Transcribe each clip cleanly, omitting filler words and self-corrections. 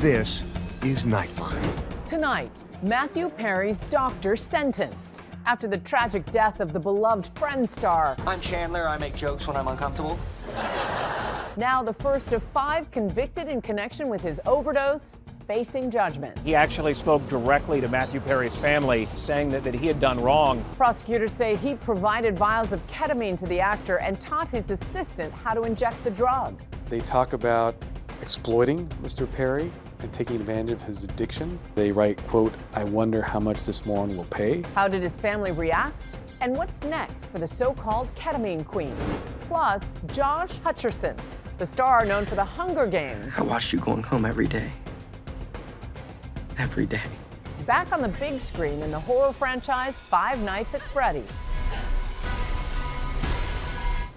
This is Nightline. Tonight, Matthew Perry's doctor sentenced after the tragic death of the beloved Friends star. I'm Chandler. I make jokes when I'm uncomfortable. Now the first of 5 convicted in connection with his overdose, facing judgment. He actually spoke directly to Matthew Perry's family, saying that he had done wrong. Prosecutors say he provided vials of ketamine to the actor and taught his assistant how to inject the drug. They talk about exploiting Mr. Perry and taking advantage of his addiction. They write, quote, "I wonder how much this moron will pay." How did his family react? And what's next for the so-called ketamine queen? Plus, Josh Hutcherson, the star known for the Hunger Games. I watched you going home every day. Every day. Back on the big screen in the horror franchise Five Nights at Freddy's.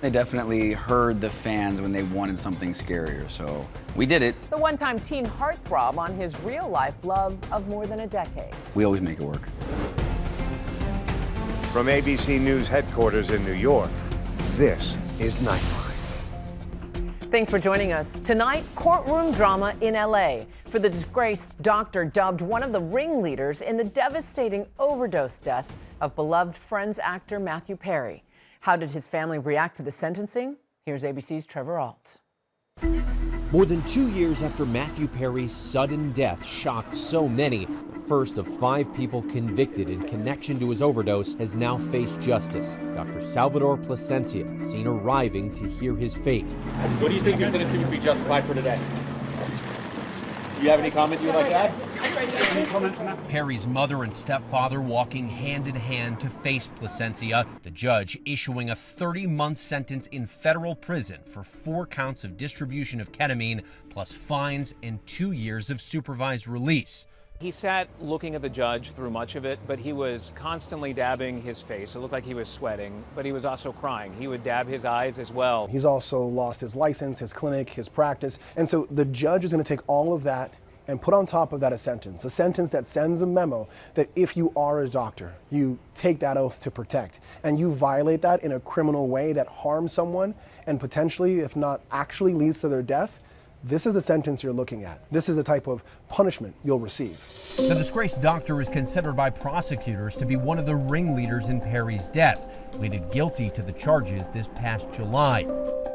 They definitely heard the fans when they wanted something scarier, so we did it. The one-time teen heartthrob on his real-life love of more than a decade. We always make it work. From ABC News headquarters in New York, this is Nightline. Thanks for joining us. Tonight, courtroom drama in LA for the disgraced doctor dubbed one of the ringleaders in the devastating overdose death of beloved Friends actor Matthew Perry. How did his family react to the sentencing? Here's ABC's Trevor Alt. More than 2 years after Matthew Perry's sudden death shocked so many, the first of 5 people convicted in connection to his overdose has now faced justice. Dr. Salvador Plasencia seen arriving to hear his fate. What do you think your sentencing would be justified for today? Do you have any comment you would like to add? Perry's mother and stepfather walking hand in hand to face Plasencia, the judge issuing a 30-month sentence in federal prison for 4 counts of distribution of ketamine, plus fines and 2 years of supervised release. He sat looking at the judge through much of it, but he was constantly dabbing his face. It looked like he was sweating, but he was also crying. He would dab his eyes as well. He's also lost his license, his clinic, his practice. And so the judge is going to take all of that and put on top of that a sentence that sends a memo that if you are a doctor, you take that oath to protect, and you violate that in a criminal way that harms someone and potentially, if not actually leads to their death, this is the sentence you're looking at. This is the type of punishment you'll receive. The disgraced doctor is considered by prosecutors to be one of the ringleaders in Perry's death, pleaded guilty to the charges this past July.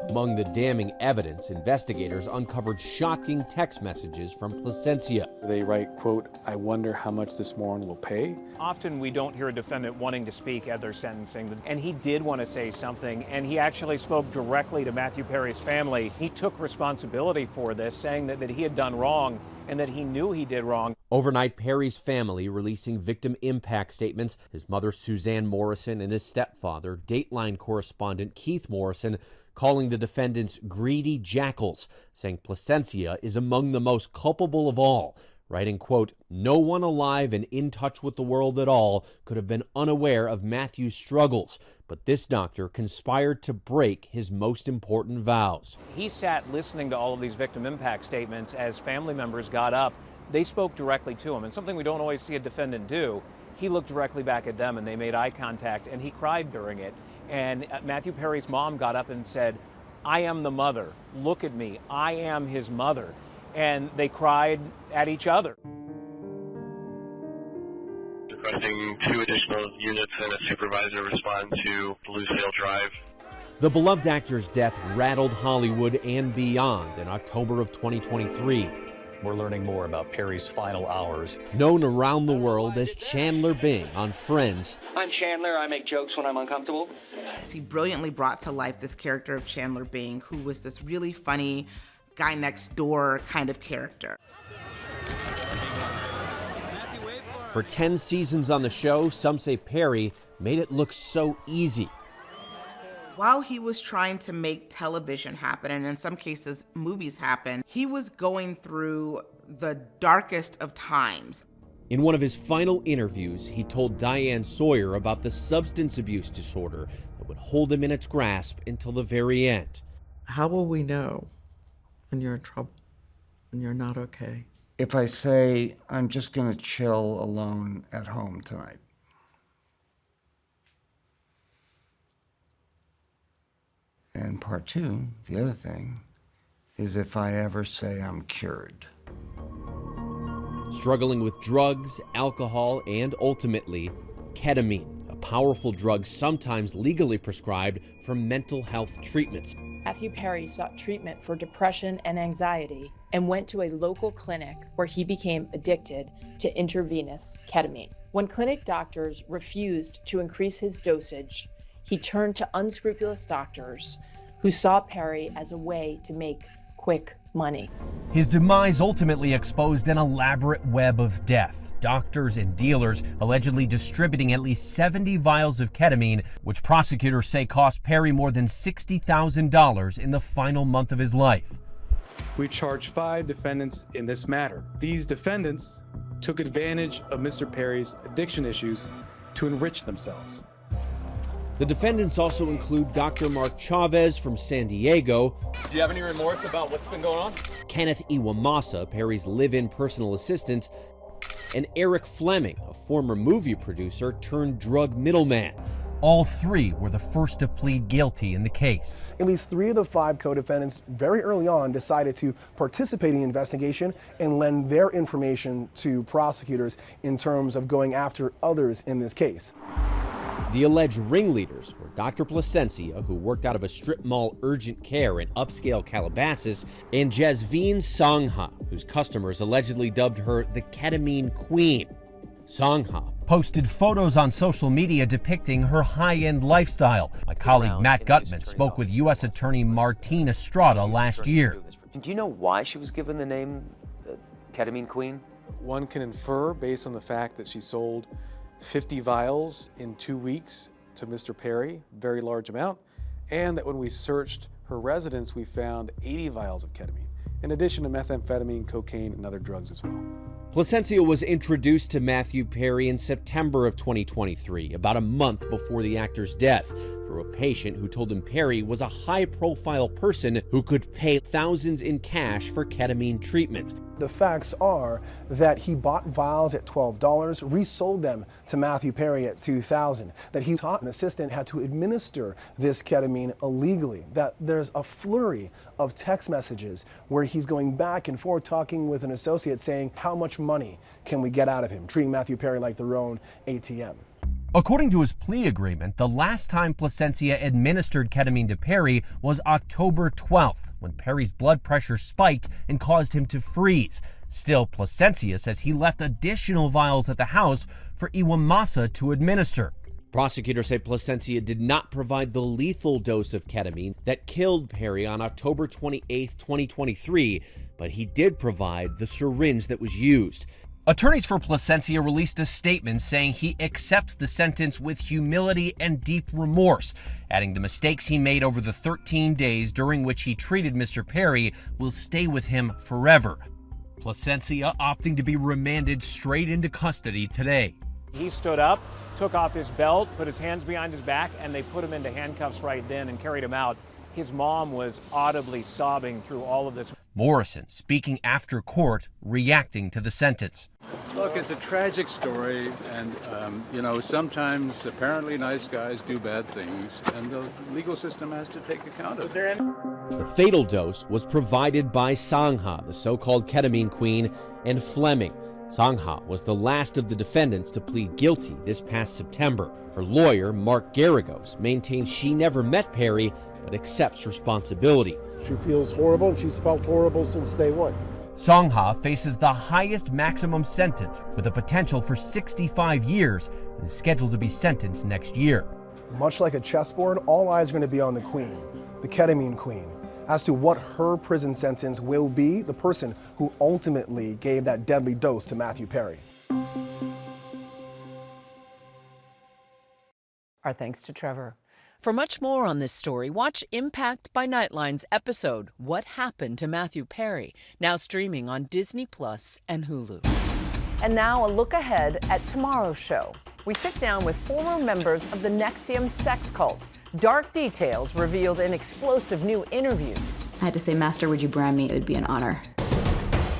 Among the damning evidence, investigators uncovered shocking text messages from Plasencia. They write, quote, "I wonder how much this moron will pay." Often we don't hear a defendant wanting to speak at their sentencing, and he did want to say something, and he actually spoke directly to Matthew Perry's family. He took responsibility for this, saying that he had done wrong and that he knew he did wrong. Overnight, Perry's family releasing victim impact statements. His mother, Suzanne Morrison, and his stepfather, Dateline correspondent Keith Morrison, calling the defendants greedy jackals, saying Plasencia is among the most culpable of all, writing, quote, "No one alive and in touch with the world at all could have been unaware of Matthew's struggles, but this doctor conspired to break his most important vows." He sat listening to all of these victim impact statements as family members got up. They spoke directly to him, and something we don't always see a defendant do. He looked directly back at them, and they made eye contact, and he cried during it. And Matthew Perry's mom got up and said, "I am the mother. Look at me. I am his mother." And they cried at each other. Requesting 2 additional units and a supervisor respond to Bluesdale Drive. The beloved actor's death rattled Hollywood and beyond in October of 2023. We're learning more about Perry's final hours. Known around the world as Chandler Bing on Friends. I'm Chandler. I make jokes when I'm uncomfortable. He brilliantly brought to life this character of Chandler Bing, who was this really funny guy next door kind of character. For 10 seasons on the show, some say Perry made it look so easy. While he was trying to make television happen, and in some cases movies happen, he was going through the darkest of times. In one of his final interviews, he told Diane Sawyer about the substance abuse disorder that would hold him in its grasp until the very end. How will we know when you're in trouble, when you're not okay? If I say, I'm just going to chill alone at home tonight. And part 2, the other thing, is if I ever say I'm cured. struggling with drugs, alcohol, and ultimately, ketamine, a powerful drug sometimes legally prescribed for mental health treatments. Matthew Perry sought treatment for depression and anxiety and went to a local clinic where he became addicted to intravenous ketamine. When clinic doctors refused to increase his dosage, he turned to unscrupulous doctors who saw Perry as a way to make quick money. His demise ultimately exposed an elaborate web of death. Doctors and dealers allegedly distributing at least 70 vials of ketamine, which prosecutors say cost Perry more than $60,000 in the final month of his life. We charged 5 defendants in this matter. These defendants took advantage of Mr. Perry's addiction issues to enrich themselves. The defendants also include Dr. Mark Chavez from San Diego. Do you have any remorse about what's been going on? Kenneth Iwamasa, Perry's live-in personal assistant, and Eric Fleming, a former movie producer turned drug middleman. All 3 were the first to plead guilty in the case. At least 3 of the 5 co-defendants very early on decided to participate in the investigation and lend their information to prosecutors in terms of going after others in this case. The alleged ringleaders were Dr. Plasencia, who worked out of a strip mall urgent care in upscale Calabasas, and Jasveen Sangha, whose customers allegedly dubbed her the ketamine queen. Sangha posted photos on social media depicting her high-end lifestyle. My colleague Matt Gutman spoke with U.S. Attorney Martine Estrada last year. Do you know why she was given the name ketamine queen? One can infer based on the fact that she sold 50 vials in 2 weeks to Mr. Perry, very large amount, and that when we searched her residence, we found 80 vials of ketamine, in addition to methamphetamine, cocaine, and other drugs as well. Plasencia was introduced to Matthew Perry in September of 2023, about a month before the actor's death, through a patient who told him Perry was a high-profile person who could pay thousands in cash for ketamine treatment. The facts are that he bought vials at $12, resold them to Matthew Perry at $2,000, that he taught an assistant how to administer this ketamine illegally, that there's a flurry of text messages where he's going back and forth talking with an associate saying, how much money can we get out of him, treating Matthew Perry like their own ATM. According to his plea agreement, the last time Plasencia administered ketamine to Perry was October 12th, when Perry's blood pressure spiked and caused him to freeze. Still, Plasencia says he left additional vials at the house for Iwamasa to administer. Prosecutors say Plasencia did not provide the lethal dose of ketamine that killed Perry on October 28, 2023, but he did provide the syringe that was used. Attorneys for Plasencia released a statement saying he accepts the sentence with humility and deep remorse, adding the mistakes he made over the 13 days during which he treated Mr. Perry will stay with him forever. Plasencia opting to be remanded straight into custody today. He stood up, took off his belt, put his hands behind his back, and they put him into handcuffs right then and carried him out. His mom was audibly sobbing through all of this. Morrison speaking after court, reacting to the sentence. Look, it's a tragic story, and, sometimes apparently nice guys do bad things, and the legal system has to take account of it. The fatal dose was provided by Sangha, the so-called ketamine queen, and Fleming. Sangha was the last of the defendants to plead guilty this past September. Her lawyer, Mark Garagos, maintains she never met Perry, but accepts responsibility. She feels horrible, and she's felt horrible since day one. Sangha faces the highest maximum sentence, with a potential for 65 years, and is scheduled to be sentenced next year. Much like a chessboard, all eyes are going to be on the queen, the ketamine queen, as to what her prison sentence will be, the person who ultimately gave that deadly dose to Matthew Perry. Our thanks to Trevor. For much more on this story, watch Impact by Nightline's episode, What Happened to Matthew Perry, now streaming on Disney Plus and Hulu. And now a look ahead at tomorrow's show. We sit down with former members of the NXIVM sex cult. Dark details revealed in explosive new interviews. I had to say, Master, would you brand me? It would be an honor.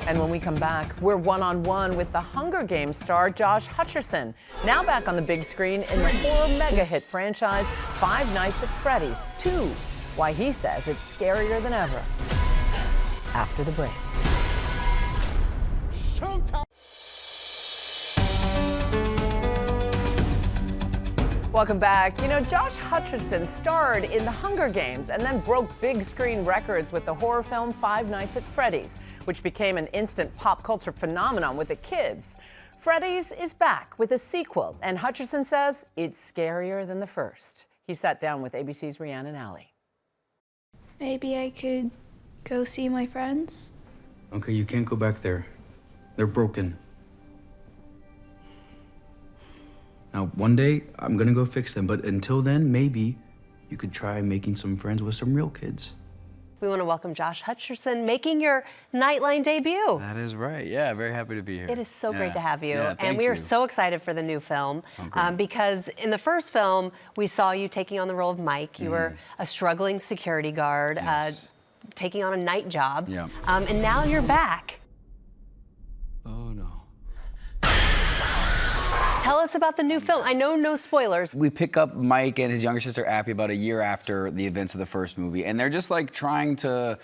And when we come back, we're one-on-one with the Hunger Games star Josh Hutcherson, now back on the big screen in the horror mega-hit franchise Five Nights at Freddy's 2. Why he says it's scarier than ever. After the break. Showtime! Welcome back. You know, Josh Hutcherson starred in The Hunger Games and then broke big screen records with the horror film Five Nights at Freddy's, which became an instant pop culture phenomenon with the kids. Freddy's is back with a sequel, and Hutcherson says it's scarier than the first. He sat down with ABC's Rhiannon Alley. Maybe I could go see my friends. Okay, you can't go back there. They're broken. Now, one day, I'm gonna go fix them, but until then, maybe you could try making some friends with some real kids. We want to welcome Josh Hutcherson, making your Nightline debut. That is right. Yeah, very happy to be here. It is so great to have you. Yeah, and we are so excited for the new film because in the first film, we saw you taking on the role of Mike. You were a struggling security guard, taking on a night job. Yeah. And now you're back. Oh, no. Tell us about the new film. I know no spoilers. We pick up Mike and his younger sister Appy about a year after the events of the first movie, and they're just like trying to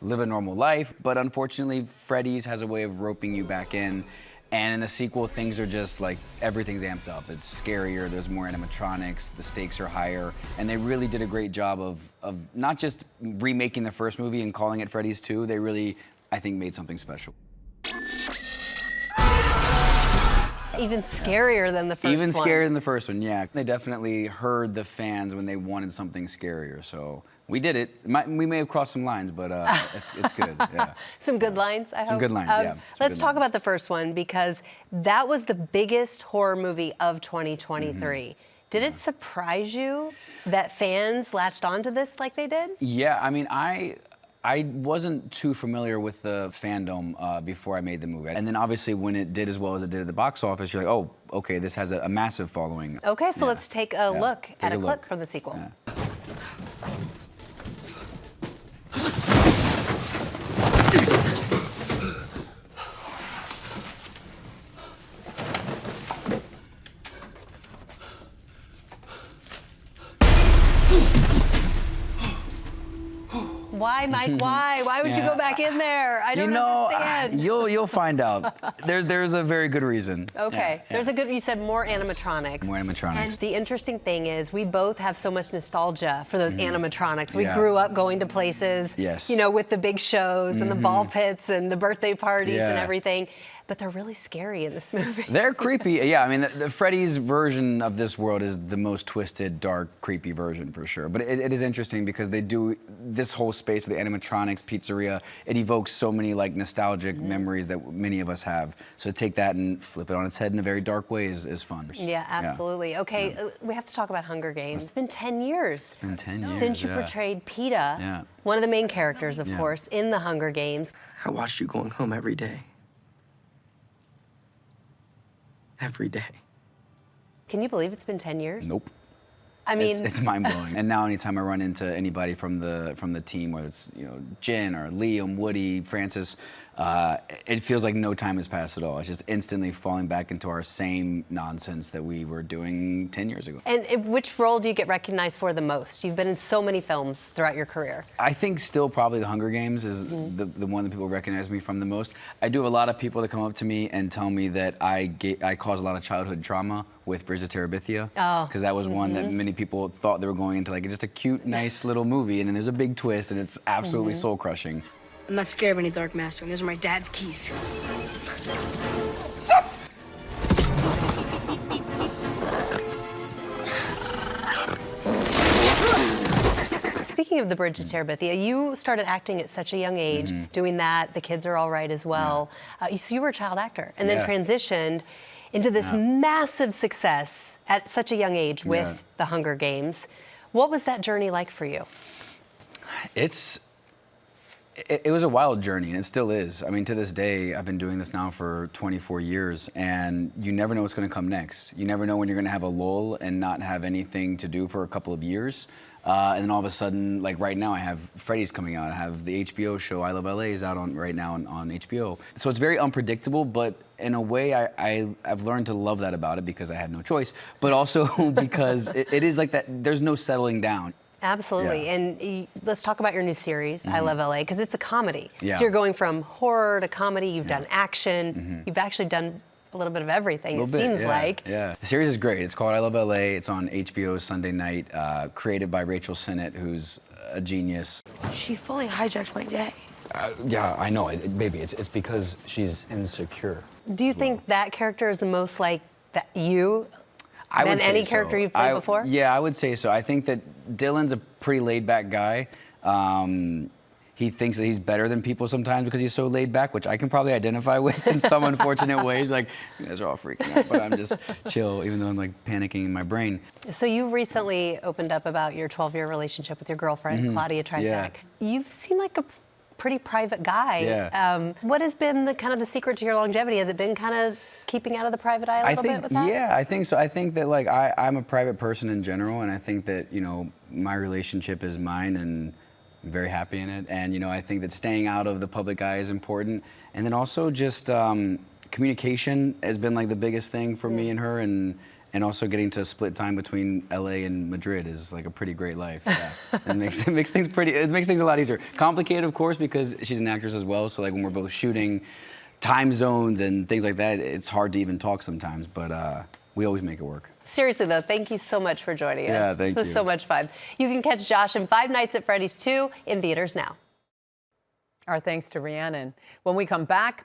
live a normal life, but unfortunately, Freddy's has a way of roping you back in. And in the sequel, things are just like, everything's amped up. It's scarier, there's more animatronics, the stakes are higher. And they really did a great job of not just remaking the first movie and calling it Freddy's 2, they really, I think, made something special. Even scarier than the first one. Even scarier than the first one, yeah. They definitely heard the fans when they wanted something scarier, so we did it. We may have crossed some lines, but it's good, yeah. Some good lines, I hope. Some good lines, yeah. Let's talk about the first one, because that was the biggest horror movie of 2023. Did it surprise you that fans latched onto this like they did? Yeah, I mean, I wasn't too familiar with the fandom before I made the movie. And then obviously when it did as well as it did at the box office, you're like, oh, okay, this has a massive following. Okay, so let's take a look at a clip from the sequel. Yeah. Why, Mike? Why? Why would you go back in there? I don't understand. You'll find out. There's a very good reason. Okay. There's a good. You said more animatronics. More animatronics. And the interesting thing is, we both have so much nostalgia for those animatronics. We grew up going to places, you know, with the big shows and the ball pits and the birthday parties and everything. But they're really scary in this movie. They're creepy. Yeah, I mean, the Freddy's version of this world is the most twisted, dark, creepy version for sure. But it is interesting because they do this whole space of the animatronics, pizzeria. It evokes so many like nostalgic memories that many of us have. So to take that and flip it on its head in a very dark way is fun. Yeah, absolutely. Okay, we have to talk about Hunger Games. It's been 10 years. It's been 10 years. Since you portrayed PETA, one of the main characters, of course, in the Hunger Games. I watched you going home every day. Every day. Can you believe it's been 10 years? Nope. I mean, it's mind-blowing. And now anytime I run into anybody from the team, whether it's Jen or Liam, Woody, Francis, it feels like no time has passed at all. It's just instantly falling back into our same nonsense that we were doing 10 years ago. And which role do you get recognized for the most? You've been in so many films throughout your career. I think still probably The Hunger Games is the one that people recognize me from the most. I do have a lot of people that come up to me and tell me that I cause a lot of childhood trauma with Bridge of Terabithia. Because that was one that many people thought they were going into like just a cute, nice little movie, and then there's a big twist, and it's absolutely soul-crushing. I'm not scared of any dark master, and those are my dad's keys. Speaking of the Bridge to Terabithia, you started acting at such a young age, doing that. The Kids Are All Right as well. So you were a child actor, and then transitioned into this massive success at such a young age with The Hunger Games. What was that journey like for you? It was a wild journey, and it still is. I mean, to this day, I've been doing this now for 24 years, and you never know what's going to come next. You never know when you're going to have a lull and not have anything to do for a couple of years. And then all of a sudden, like right now, I have Freddy's coming out. I have the HBO show I Love LA is out right now on HBO. So it's very unpredictable, but in a way, I've learned to love that about it because I had no choice, but also because it is like that. There's no settling down. Absolutely. And let's talk about your new series, I Love LA, because it's a comedy. Yeah. So you're going from horror to comedy. You've done action. You've actually done a little bit of everything, it seems like. Yeah, the series is great. It's called I Love LA. It's on HBO Sunday night, created by Rachel Sennett, who's a genius. She fully hijacked my day. Yeah, I know. Baby, it's because she's insecure. Do you think that character is the most like than any character you've played before? Yeah, I would say so. I think that Dylan's a pretty laid-back guy. He thinks that he's better than people sometimes because he's so laid back, which I can probably identify with in some unfortunate ways. Like, you guys are all freaking out, but I'm just chill, even though I'm like panicking in my brain. So you recently opened up about your 12-year relationship with your girlfriend, Claudia Trizac. Yeah. You seem like a pretty private guy. Yeah. What has been the secret to your longevity? Has it been kind of keeping out of the private eye a little bit with that? Yeah, I think so. I think that like I'm a private person in general, and I think that, you know, my relationship is mine, and I'm very happy in it. And, you know, I think that staying out of the public eye is important. And then also just communication has been like the biggest thing for me and her, and also getting to split time between LA and Madrid is like a pretty great life. Yeah. it makes things a lot easier. Complicated, of course, because she's an actress as well. So like when we're both shooting, time zones and things like that, it's hard to even talk sometimes. But we always make it work. Seriously, though, thank you so much for joining us. Yeah, thank you. This was so much fun. You can catch Josh in Five Nights at Freddy's 2 in theaters now. Our thanks to Rhiannon. When we come back,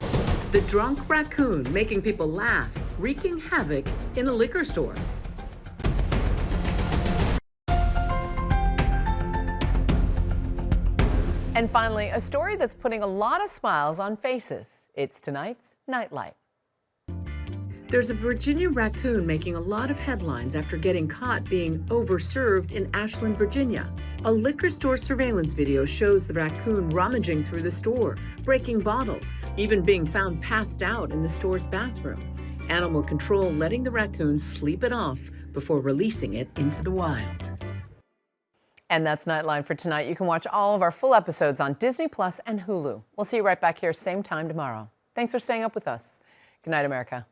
the drunk raccoon making people laugh, wreaking havoc in a liquor store. And finally, a story that's putting a lot of smiles on faces. It's tonight's Nightline. There's a Virginia raccoon making a lot of headlines after getting caught being overserved in Ashland, Virginia. A liquor store surveillance video shows the raccoon rummaging through the store, breaking bottles, even being found passed out in the store's bathroom. Animal control letting the raccoon sleep it off before releasing it into the wild. And that's Nightline for tonight. You can watch all of our full episodes on Disney Plus and Hulu. We'll see you right back here, same time tomorrow. Thanks for staying up with us. Good night, America.